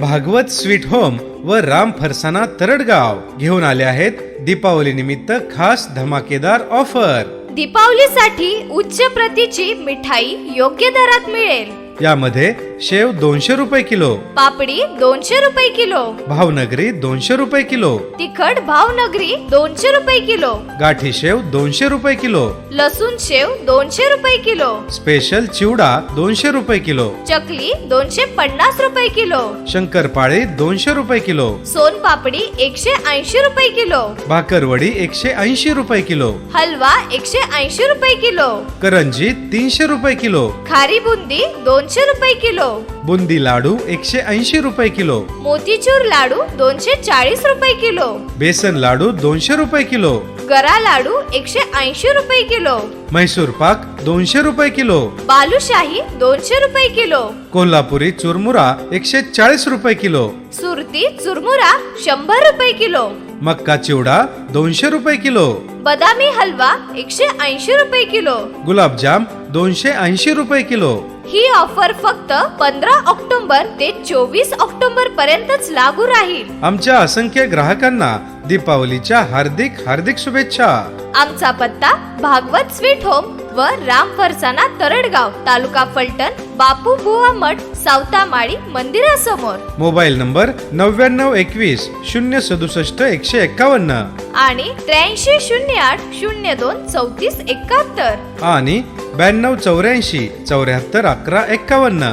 Bhagwat sweet home व राम फरसाना तरडगाव घेऊन आले आहेत दीपावली निमित्त खास धमाकेदार ऑफर। दीपावलीसाठी उच्च प्रतीची मिठाई योग्य दरात मिळेल। यामध्ये शेव 200 रुपये किलो, पापडी 200 रुपये किलो, भावनगरी 200 रुपये किलो, तिखट भावनगरी 200 रुपये किलो, गाठी शेव 200 रुपये किलो, लसूण शेव 200 रुपये किलो, स्पेशल चिवडा 200 रुपये किलो, चकली 250 रुपये किलो, शंकरपाळी 200 रुपये किलो, सोनपापडी 180 रुपये किलो, भाकरवडी 180 रुपये किलो, हलवा 180 रुपये किलो, करंजी 300 रुपये किलो, खारी बुंदी 200 रुपये किलो, बुंदी लाडू 180 रुपये किलो, मोतीचूर लाडू 240 रुपये किलो, बेसन लाडू 200 रुपये किलो, गरा लाडू 180 रुपये किलो, म्हैसूर पाक 200 रुपये किलो, बालुशाही 200 रुपये किलो, कोल्हापुरी चुरमुरा 140 रुपये किलो, सुरती चुरमुरा 100 रुपये किलो, मक्का चिवडा 200 रुपये किलो, बदामी हलवा 180 रुपये किलो। गुलाबजाम 280 रुपये किलो। ही ऑफर फक्त 15 ऑक्टोबर ते 24 ऑक्टोबर पर्यंतच लागू राहील। आमच्या असंख्य ग्राहकांना दीपावलीच्या हार्दिक शुभेच्छा। आमचा पत्ता भागवत स्वीट होम व राम फरसाना तरडगाव, तालुका फलटण, बापू बुवा मठ, सावतामाळी मंदिरासमोर। मोबाईल नंबर 9921 067 151 आणि 8308 02 34 71 आणि 9284 74 11 51।